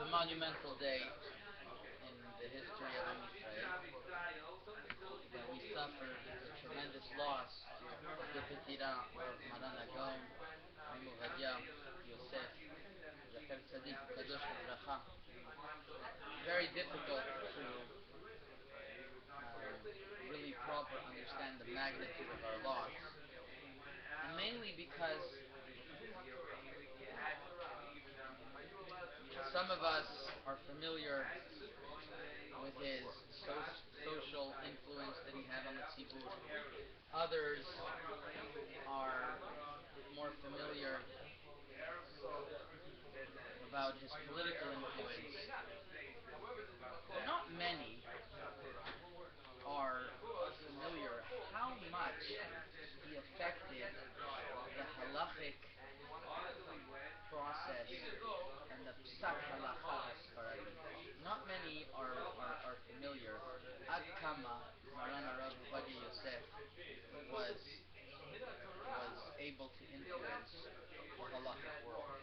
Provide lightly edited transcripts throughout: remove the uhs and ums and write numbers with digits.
a monumental day in the history of Israel that we suffered a tremendous loss of the Petira of Maran Ovadia, Yosef, Zakar Tzadik, Kadosh Bracha. Very difficult to really proper understand the magnitude of our loss, and mainly because some of us are familiar with his social influence that he had on the tzibur. Others are more familiar about his political influence. But not many are familiar how much he affected the halachic process and the psak halakha hasfaradi. Not many are familiar ad kama Maran Arav Ovadia Yosef was able to influence the halachic world.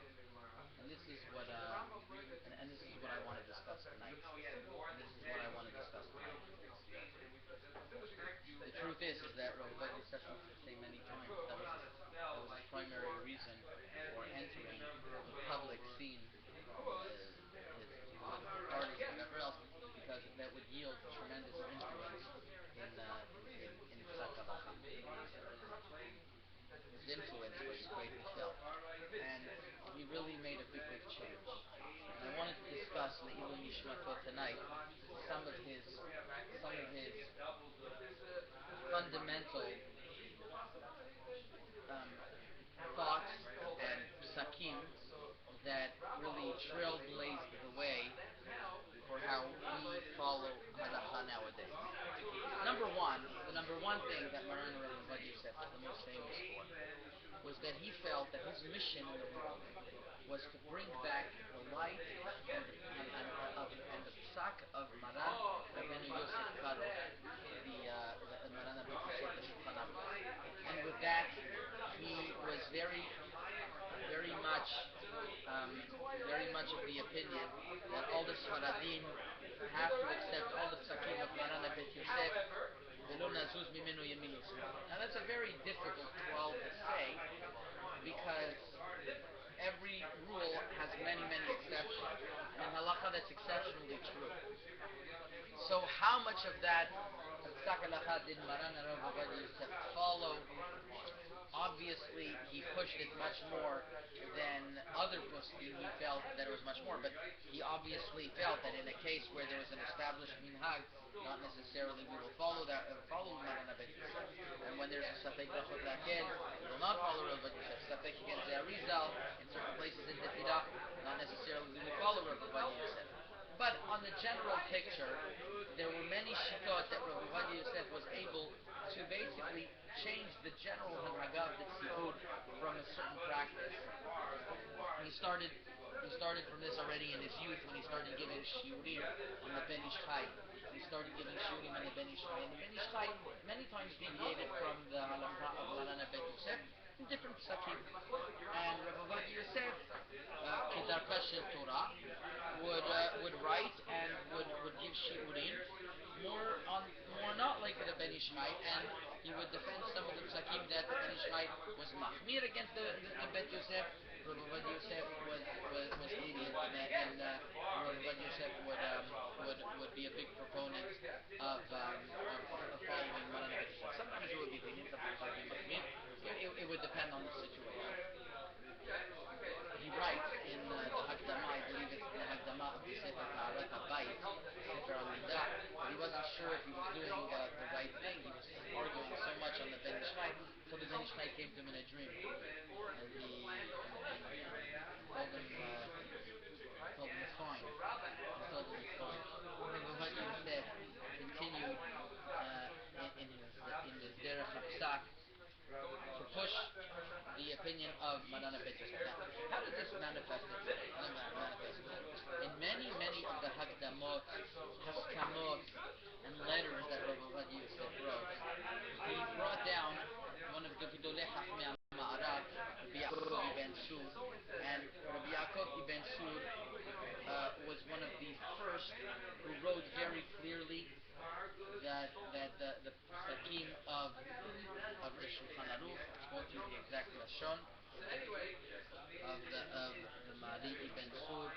And this is what and this is what I want to discuss tonight. The truth is that Rav Ovadia Yosef used to say many times that was his primary reason for entering the public scene, his political parties, whatever else, because that would yield tremendous influence in Psak Halacha. His influence was greatly felt, and he really made a big change. And I wanted to discuss Le'ilu Nishmato tonight some of his fundamental thoughts and psakim that really trailblazed the way for how we follow halakha nowadays. The number one thing that Maran Rav Ovadia Yosef was the most famous for was that he felt that his mission in the world was to bring back the light and the psak of Maran Rabbeinu Yosef Karo, the Maran Rabbeinu Yosef the Shulchan Aruch. And with that, he was very much of the opinion that all the Sfaradim have to accept all the psakim of Maran Rabbeinu Yosef. Now that's a very difficult klal to say, because every rule has many exceptions, and in halakha that's exceptionally true. So how much of that psak halakha did Maran Rav Ovadia Yosef follow? Obviously, he pushed it much more than other poskim. He felt that it was much more, but he obviously felt that in a case where there was an established minhag, not necessarily we will follow Maran Rabbeinu Yosef. And when there's a safek brachot lakel, we will not follow Rav Ovadia Yosef. Safek against the Arizal in certain places in Tefillah, not necessarily we will follow Rav Ovadia Yosef. But on the general picture, there were many shitot that Rav Ovadia Yosef was able to basically change the general hanhaga of the tzibur from a certain practice. He started from this already in his youth when he started giving shiurim on the Ben Ish Chai. He started giving shiurim on the Ben Ish Chai. And the Ben Ish Chai many times deviated from the halakha of Maran Rabbeinu Yosef in different psakim. And Rav Ovadia Yosef, Kedarka Shel Torah, would write and would give shiurim more not like the Ben Ish Chai, and he would defend some of the psakim that the Ben Ish Chai was machmir against the Bet Yosef. Rav Ovadia Yosef was lenient, and Rav Ovadia Yosef would be a big proponent of following Maran Rabbeinu Yosef. Sometimes it would be lenient, sometimes it would be machmir. It would depend on the situation. He writes in the Hakdama, I believe it's the Hakdama of the Sefer Ta'arat HaBayit, Sefer Amidah, but he wasn't sure if he was doing the right thing. He was arguing so much on the Ben Ish Chai, so the Ben Ish Chai came to him in a dream, and he told him it's fine. He told him it's fine. Rav Ovadia Yosef continued in his derech hapsak to push the opinion of Maran Rabbeinu Yosef. Now, how does this manifest itself? In many of the Hakdamot, Haskamot, and letters that Rav Ovadia Yosef wrote, he brought down one of the Gedolei Chachmei Ma'arav, Rabbi Yaakov ibn Sur, and Rabbi Yaakov ibn Sur was one of the first who wrote very clearly that the psakim of the Shulchan Aruch, let's go to the exact lashon of the Ma'ari ibn Sur.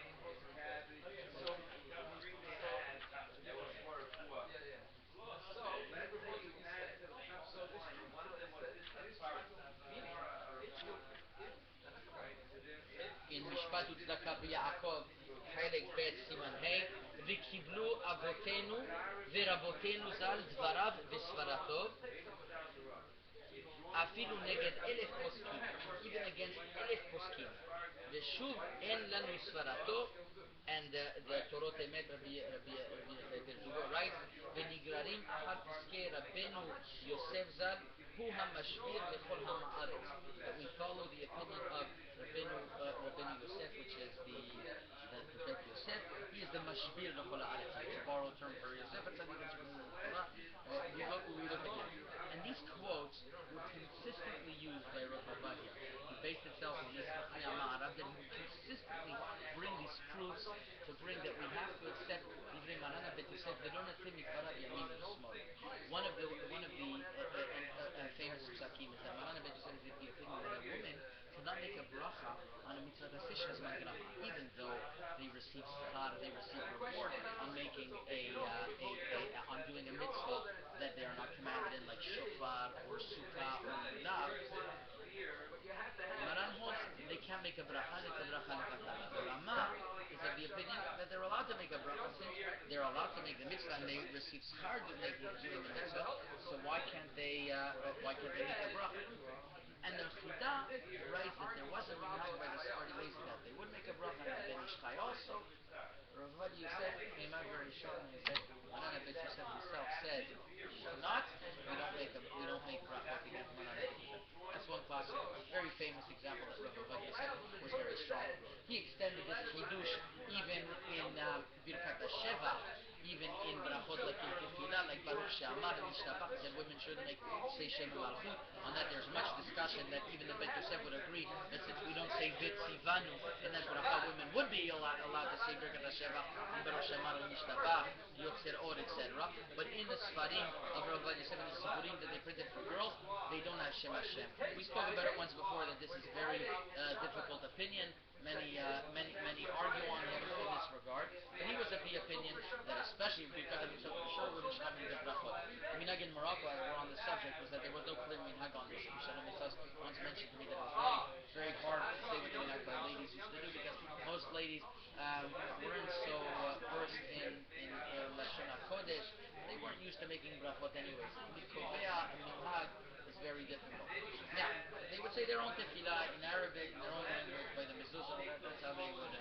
In Mishpat U'Tzedakah B'Yaakov, חלק ב' סימן ה' וקיבלו אבותינו ורבותינו ז"ל דבריו וסברתו אפילו נגד 1,000 פוסקים, even against 1,000 פוסקים, ושוב אין לנו סברתו, and the Torot Emet Rabbi Berzugo writes, ונגררים אחר פסקי רבנו יוסף ז"ל, הוא המשביר לכל המארץ. That we follow the opinion of Rabbeinu Yosef, which is the Bet Yosef. He is the mashbir lechol haaretz. It's a borrowed term for Yosef. It's something that's written in the Torah. We look again. And these quotes were consistently used by Rav Ovadia. He based himself on this Chachmei Ma'arav, that he would consistently bring these proofs to bring that we have to accept Divrei Maran Bet Yosef. They don't accept Mikvarav Yamin Yisma'h. One of the famous psakim is that Maran Bet Yosef is the opinion that a woman cannot make a bracha on a mitzvah d'asishas mangrama, even though they receive schar, they receive reward on making on doing a mitzvah that they are not commanded in, like shofar or sukkah or lulav. Maran holds they can't make a bracha, and it's a bracha levatala. The Rama is of the opinion that they're allowed to make a bracha since they're allowed to make the mitzvah and they receive schar doing the mitzvah. So why can't they make a bracha? And the Chida writes that there was a minhag by the Sephardi ways that they would make a bracha, and the Ben Ish Chai also. Rav Ovadia Yosef came out very short and he said, Maran Ben Yosef himself said, not, we don't make brachot against Maran Ben Yosef. That's one classic, very famous example that Rav Ovadia Yosef was very strong. He extended this chidush even in Birkat HaSheva, even in brachot like in Tefillah, like Baruch She'amar and Yishtabach, that women shouldn't say Shem Malchut. On that there's much discussion that even the Bet Yosef would agree that since we don't say Vitzivanu, in that bracha women would be allowed to say Birkat HaSheva and Baruch She'amar and Yishtabach, Yotzer Or, etc. But in the Sfarim of Rav Ovadia Yosef and the Siburim that they printed for girls, they don't have Shem Hashem. We spoke about it once before that this is a very difficult opinion. Many argue on him in this regard, but he was of the opinion that especially because of himself, sure wouldn't sham in the brachot. The minhag in Morocco, as we're on the subject, was that there was no clear minhag on this. Shalom Yitzhak once mentioned to me that it was very hard to say what the minhag by ladies used to do because most ladies weren't so versed in Lashon HaKodesh. They weren't used to making brachot anyways. Mikovea and minhag is very difficult. Now, they would say their own tefillah in Arabic, in their own language, by the mezuzah. That's how they would.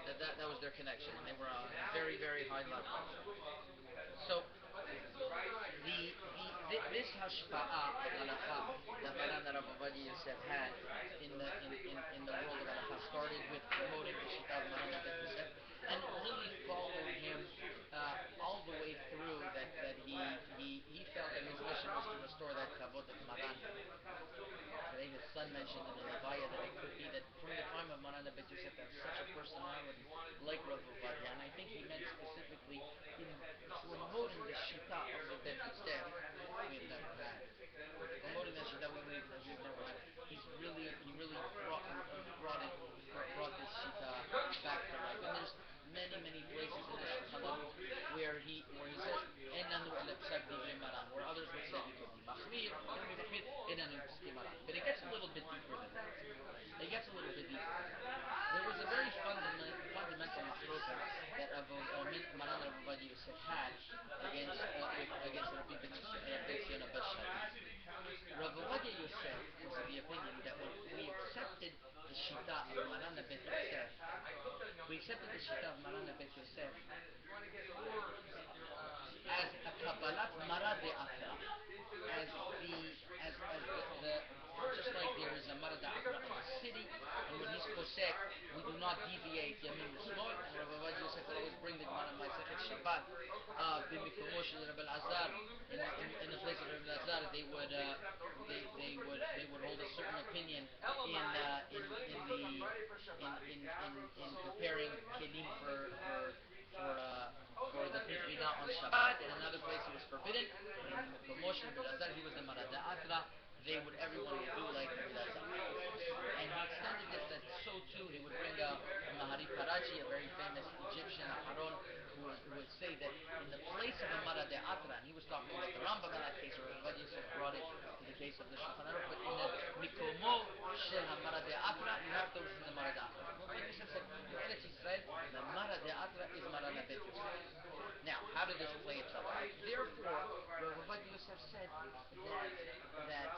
That was their connection, and they were on a very, very high level. So, this hashpa'ah of Halakha that Maran Rav Ovadia Yosef had in the world of Halakha started with promoting the Shita of Maran Ben Yosef, and really followed him all the way through. That he felt that his mission was to restore that kavod of Maran. Today his son mentioned in the Levaya that it could be that from the time of Maran Ben Yosef to have such a personality like Rav Ovadia, and I think he meant specifically in promoting the Shita of the Bet Yosef we've never had. Promoting that Shita we've never had. He really brought this Shita back to life. And there's many places in the Shulchan Aruch where he says Enanu lepsak divrei Maran, where others would say we could be machmir, Enanu p'skei Maran. But it gets a little bit deeper than that. There was a very fundamental machloka that Maran Rav Ovadia Yosef had against Rabbi Ben Zion Bashadi. Rav Ovadia Yosef was of the opinion that when we accepted the Shita of Maran Bet Yosef, as a Kabbalat Mara De'atra, as the just like there is a Mara De'atra in the city, and when he's Kosek, we do not deviate Yamin L'Shmol, and Rav Ovadia Yosef will always bring the Gemara Ma'asechet Shabbat, B'mikomo Shel Rabbi Elazar, in the place of Rabbi Elazar, they would hold a certain opinion in preparing kelim for forbidden. But Moshé he was in Maran De'atra. Everyone would do like Elazar. And he extended this that so too he would bring a Mahari Parachi, a very famous Egyptian Aharon, who would say that in the place of a Mara de Atra, and he was talking about the Rambam in that case, or Ovadia Yosef brought it to the case of the Shulchan Aruch, but in the Mikomo Shel HaMara de Atra, you have to listen to Mara de Atra. Ovadia Yosef said, in Eretz Yisrael, the Mara de Atra is Mara na Bet Yosef. Now, how did this play itself out? Therefore, Ovadia Yosef said that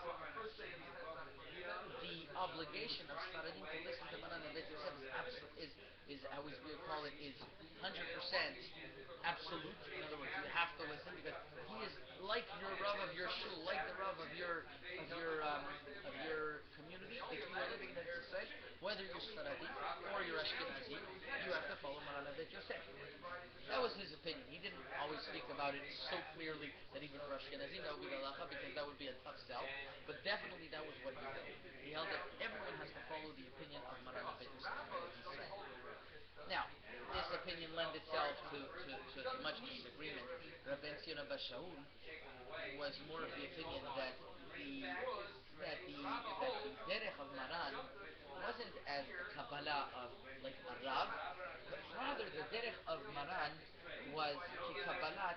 the obligation of Sfaradim to listen to Maran and Bet Yosef is how we call it, is 100% absolute. In other words, you have to listen because he is like your Rav of your shul, like the Rav of your community. If you are living in Israel, whether you're Sfaradi or you're Ashkenazi, you have to follow Maran and Bet Yosef. That was his opinion. He didn't always speak about it so clearly that even for Ashkenazim that would be the Halakha, because that would be a tough sell. But definitely that was what he held. He held that everyone has to follow the opinion of Maran and Bet Yosef in Israel. Now, this opinion lent itself to much disagreement. Rabbi Zion Abba Shaul was more of the opinion that the derech of Maran wasn't as the Kabbalah of like a Rav, but rather the derech of Maran was Kabbalat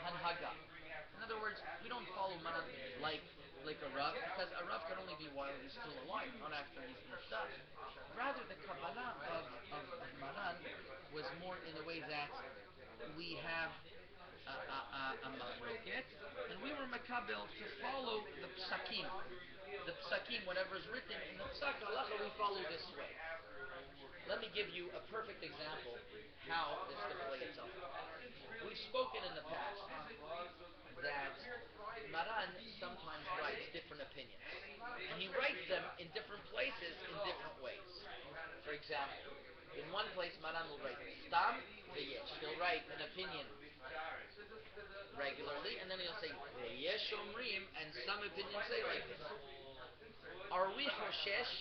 Hanhaga. In other words, we don't follow Maran like a Rav, because a Rav can only be while he's still alive, not after he's niftar. Rather, the Kabbalah of Maran was more in the way that we have a Mahloket, and we were makabel to follow the psakim. The psakim, whatever is written in the psak halacha, we follow this way. Let me give you a perfect example how this could play itself. We've spoken in the past that Maran sometimes writes different opinions, and he writes them in different places in different ways. For example, in one place Maran will write Stam V'yesh. He'll write an opinion regularly, and then he'll say V'yesh Omrim, and some opinions say like this. Are we Choshesh?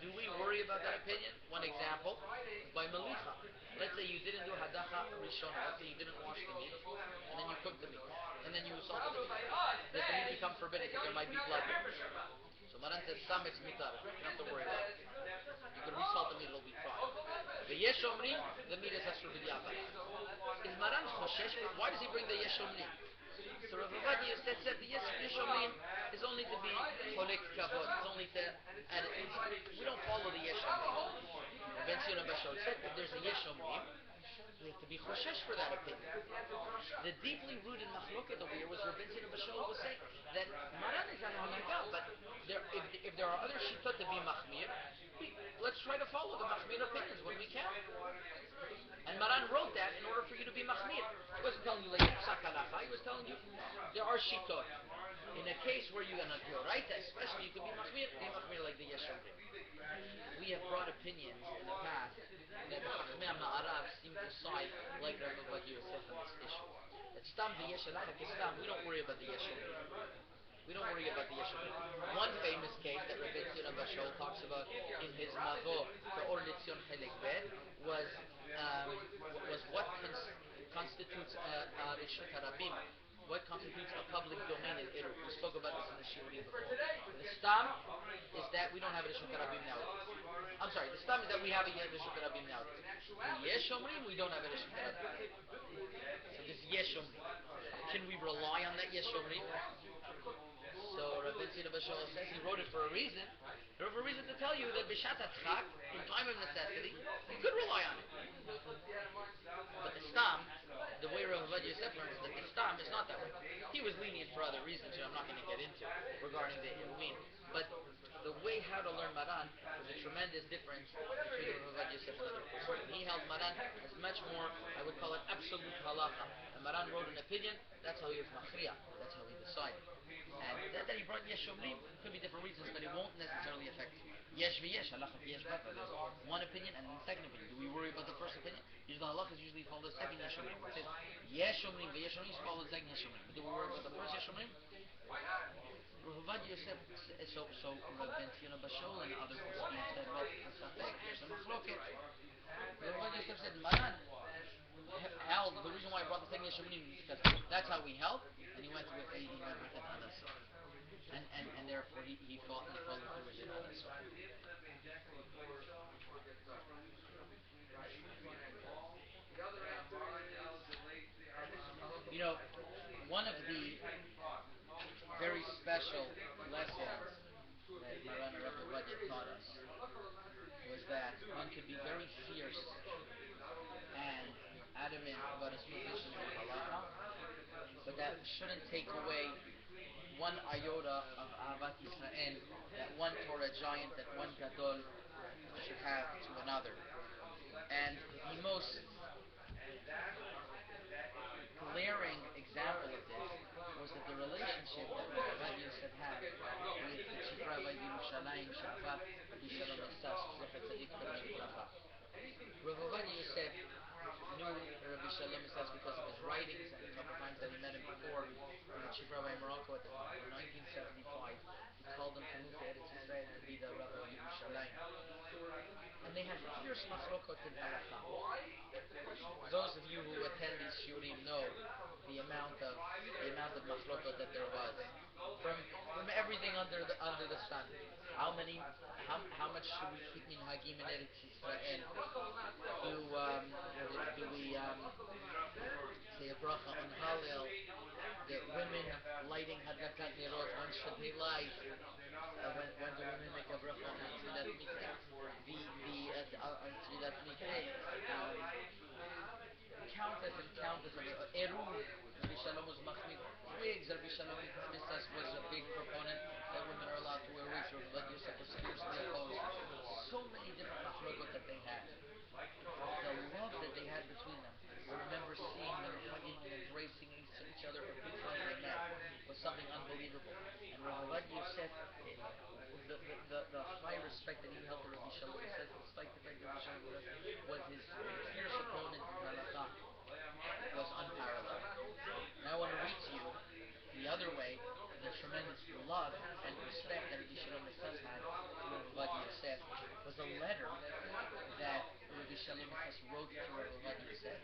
Do we worry about that opinion? One example, by Malicha. Let's say you didn't do Hadacha Rishona. Let's say you didn't wash the meat, and then you cooked the meat, and then you salted the meat. Does the meat become forbidden because there might be blood? So Maran says, Sam it's mitar. You don't have to worry about it. You can resalt the meat, it'll be fine. The Yesh Omri, the meat is Asur B'diavad. Is Maran Choshesh? Why does he bring the Yesh Omri? So Rav Ovadia Yosef said the Yesh Omri is only to be Cholek Kavod. It's only to add it. We don't follow the Yesh Omri. Ben Zion Abba Shaul said if there's a Yesh Omri, we have to be Choshesh for that opinion. The deeply rooted machloket over here was Rabbi Zion Abba Shaul was saying that Maran is an hanaga, but if there are other shitot to be machmir, let's try to follow the machmir opinions when we can. And Maran wrote that in order for you to be machmir. He wasn't telling you like the psak halacha. He was telling you there are shitot. In a case where you're gonna do right, especially you could be machmir like the Yesh Omri. We have brought opinions in the past that the Chachmei Ma'arav seem to side like Rav Ovadia Yosef on this issue. That Stam v'yesh halacha kistam, we don't worry about the Yesh Omri. We don't worry about the Yesh Omri. One famous case that Rabbi Zion Abba Shaul talks about in his Mavo to Or Litzion Chelek Bet was what constitutes Rishut HaRabim. What constitutes a public domain in Eruv. We spoke about this in the Shiur before. The Stam is that we don't have a Rishut HaRabim nowadays. I'm sorry, the Stam is that we have a Rishut HaRabim nowadays. The Yesh Omrim, we don't have a Rishut HaRabim. So this Yesh Omrim, can we rely on that Yesh Omrim? So Rabbi Zion Abba Shaul says he wrote it for a reason. He wrote for a reason to tell you that B'shat HaTzchak, in time of necessity, you could rely on it. But the Stam, the way Rav Ovadia Yosef learns that the Stam is not that way. He was lenient for other reasons, which I'm not going to get into regarding the Illumin. But the way how to learn Maran is a tremendous difference between Rav Ovadia Yosef and other people. He held Maran as much more, I would call it absolute halakha. And Maran wrote an opinion, that's how he was machriya, that's how he decided. And that he brought Yesh Omrim could be different reasons, but it won't necessarily affect Yesh v'Yesh, Halakha v'Yesh b'Akra. There's one opinion and then the second opinion. Do we worry about the first opinion? Usually the Halakha is usually follow the second Yesh Omrim. It says Yesh Omrim v'Yesh Omrim is follow the second Yesh Omrim. But do we worry about the first Yesh Omrim? Rav Ovadia Yosef, so Rav Ben Zion Abba Shaul and other poskim said, well, there's a machloket. Rav Ovadia Yosef said, Maran, held. The reason why I brought the thing is because that's how we held, and he went with an other side, and therefore he followed through with an other side. You know, one of the very special lessons that Maran Rav Ovadia taught us was that one could be very fierce and adamant about his positions in Halakha, but that shouldn't take away one iota of Ahavat Yisrael, that one Torah giant, that one Gadol should have to another. And the most glaring example of this was that the relationship that Rabbi Yosef had with the chief rabbi of Yerushalayim, Shavat, Rabbi Shalom Esas, Zecher Tzadik B'nai Livracha. Rabbi Yosef knew Rabbi Shalom Esas because of his writings and a couple times that he met him before. The chief rabbi in Morocco in 1975, he told him to move to Eretz Israel to be the rabbi of Yerushalayim. And they had fierce machlokot in Halakha. Those of you who attend these shiurim know the amount of machlokot that there was from everything under the sun. How much should we keep minhagim in Eretz Israel? Do we say a bracha on Hallel? The women lighting hadlakat nerot. When should they light? When do women make a bracha on tzilat mikveh? On tzilat mikveh. Countless of Eruv. Rabbi Shalom was machmir wigs. Rabbi Shalom Misas was a big proponent that women are allowed to wear wigs. Rabbi Yosef was fiercely opposed. So many different machlokot that they had. The love that they had between them. I remember seeing them hugging and embracing each other every time they met. It was something unbelievable. And Rabbi Yosef, the high respect that he held to Rabbi Shalom Yosef, despite the fact that Rabbi Shalom Yosef was his fierce opponent in Halakha, was unparalleled. Now I want to read to you the other way, the tremendous love and respect that Rabbi Shalom Yosef had to Rabbi Yosef was a letter that Rabbi Shalom Yosef wrote to Rabbi Yosef,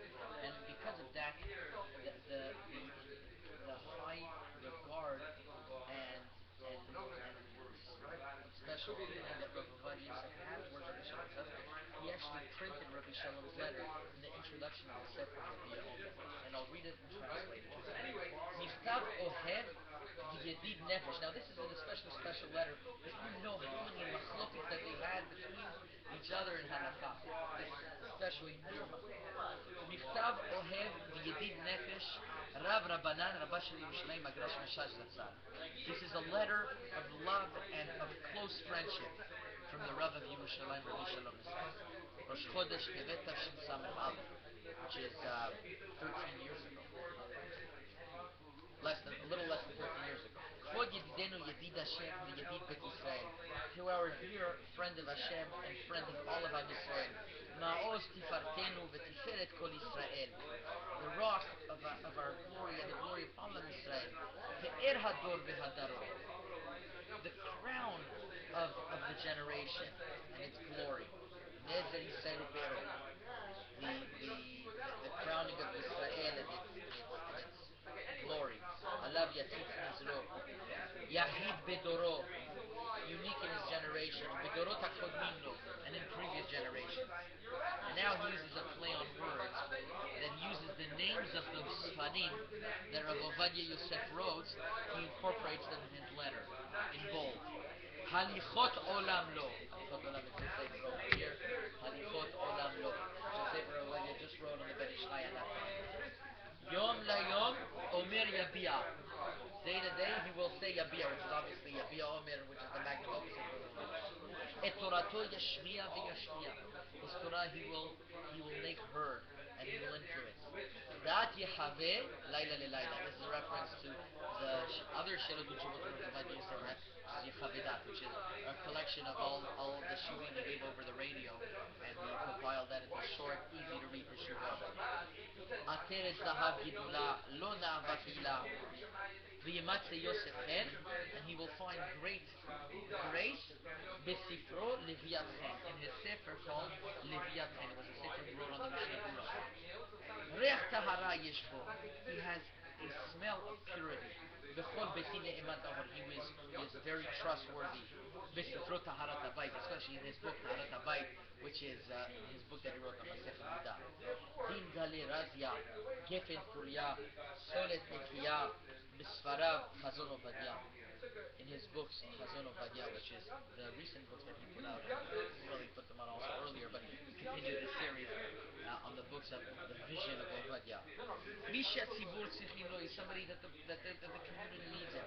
and because of that, the high regard and special feeling that Rabbi Yosef had towards Rabbi Shalom Yosef, he actually printed Rabbi Shalom's letter in the introduction of the Sefer Yediyah Omer, and I'll read it and translate it. Miftav Ohev V'Yedid Nefesh. Now this is an especially special letter because you know how many machlokes that they had between each other in Halakha. This is especially beautiful. Miftav Ohev V'Yedid Nefesh Rav Rabbanan Rabbah Shel Yerushalayim Agrash Mishash Zatzal. This is a letter of love and of close friendship from the Rav of Yerushalayim, Rabbi Shalom Esas. Rosh Chodesh Tevet Tafshin Samech Aleph, which is 13 years ago. A little less than 13 years ago. Kvod Yedidenu Yedid Hashem Yedid Bet Yisrael. To our dear friend of Hashem and friend of all of Am Yisrael. Ma'oz Tifartenu V'Tiferet Kol Yisrael. The rock of our glory and the glory of all of Yisrael. Pe'er Hador V'Hadaro. The crown of the generation and its glory. Nezer Yisrael U'Be'ero. The crowning of Israel and its glory. Alav Yatif Nizro. Yahid Bedoro. Unique in his generation. Bedorot HaKodmim, and in previous generations. And now he uses a play on words that uses the names of the Sfarim that Rav Ovadia Yosef wrote. He incorporates them in his letter in bold. Halichot Olam Lo. Halichot Olam is the Sefer over here. Halichot Olam Lo. The Sefer Ovadia just wrote on the Ben Ish Chai at that time. Yom La Yom Omer Yabia. Day to day he will say Yabia, which is obviously Yabia Omer, which is the magnum opus of Rav Ovadia. Et Torato Yashmiya V'Yashmiya. His Torah he will make heard and he will influence. That Yehaveh Laila Le'Laila. This is a reference to the other Shirot Uchuvot of Rabbi Yosef, which is a collection of all the shurim he gave over the radio, and we compiled that into short, easy to read teshuvot. Ateret zahav gidula lo na'ava chila. V'yimatze Yosef chen, and he will find great grace. Besifro Leviat chen, in his sefer called Leviat chen. It was a sefer he wrote on the Mishnah Berurah. Reach tahara yeshbo. He has a smell of purity. Bechol beti ne'emat ahor. He is very trustworthy. Besifro taharat habayit, especially in his book Taharat Habayit, which is his book that he wrote on Masechet Nida. Din gali razia, gefen kurya, solet nekiya, bisfarav chazon Ovadia. In his books, Chazon Ovadia, which is the recent books that he put out, well, he put them out also earlier, but he continued the series on the books of the vision of Ovadia. Misha Tzibur Tzichin Lo is somebody that the community needs him.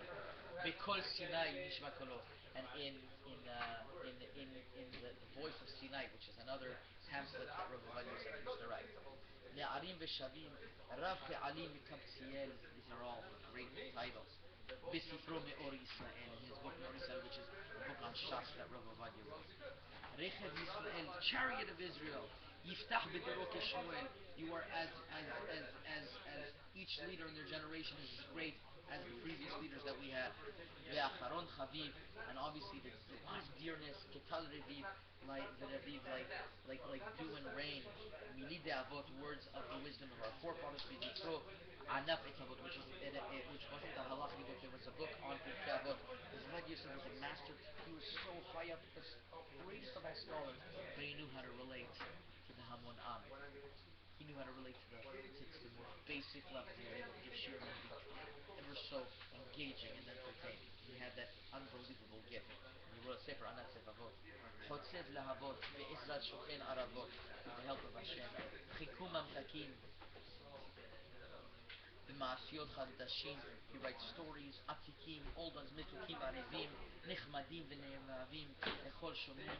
Bekol Sinai Nishma Kolo, and in the voice of Sinai, which is another pamphlet that Rav Ovadia used to write. Ne'arim v'shavim, Rav Pe'alim Mikaptziel. These are all great titles. Besifro Me'or Yisrael, in his book Me'or Yisrael, which is a book on Shas that Rav Ovadia wrote. Rechev Yisrael, chariot of Israel. Yiftach b'doro Shmuel. You are as each leader in their generation is as great as the previous leaders that we had. Ve'acharon Chaviv, and obviously the last dearness, Ketal Reviv, like the Reviv, like dew and rain. Milid Avot, words of the wisdom of our forefathers. V'yitro Anaf Etavot, which wasn't a Halachic book. There was a book on Pirkei Avot. Yosef was a master. He was so high up, the greatest of all scholars, but he knew how to relate to the Hamon Am. He knew how to relate to the most basic level. He was able to give Shiur and be ever so engaging and entertaining. He had that unbelievable gift. And he wrote a sefer Anat Sevavot. Chotzev Lahavot Be'ezrat Shochen Aravot, with the help of Hashem. Chikum Amchakim B'Maasiyot Chadashim. He writes stories, Atikim, old ones, Mitukim Arivim, Nechmadim V'Ne'emavim, Echol Shomim,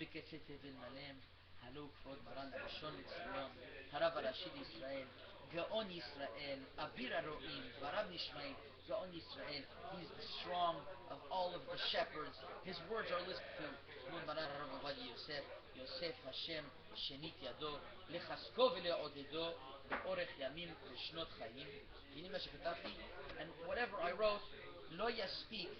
B'Ketzete V'Malem. Hallo Kvod Maran Rishon L'Tzion, Harav Rashid Israel, Gaon Yisrael, Abir Aroim, Varav Nishmaim, Gaon Yisrael. He's the strong of all of the shepherds. His words are listened to. Kvod Maran Rav Ovadia Yosef, Yosef Hashem Shenit Yado, Lechasko V'Le'odedo, Be'orech Yamim V'Shnot Chayim. Yini ma shekatavti, and whatever I wrote, Lo Yaspik.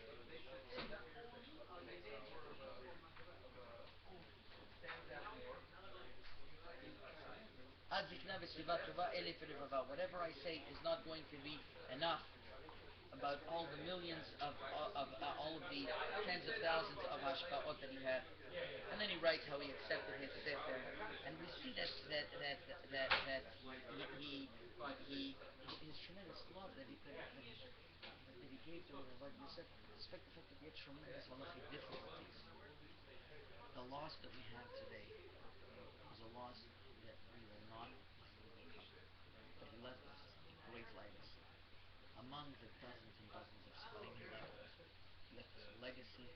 Whatever I say is not going to be enough about all the millions of all of the tens of thousands of hashpa'ot that he had. And then he writes how he accepted his sefer, and we see that he his tremendous love that he gave to Ovadia Yosef, despite the fact that he had tremendous halachic difficulties. The loss that we have today is a loss that we will not overcome. But he left us a great legacy. Among the dozens and dozens of Sfarim he left us a legacy.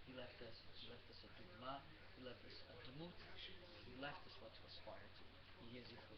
He left us a dugma. He left us a dmut. He left us what to aspire to. He is Yichud.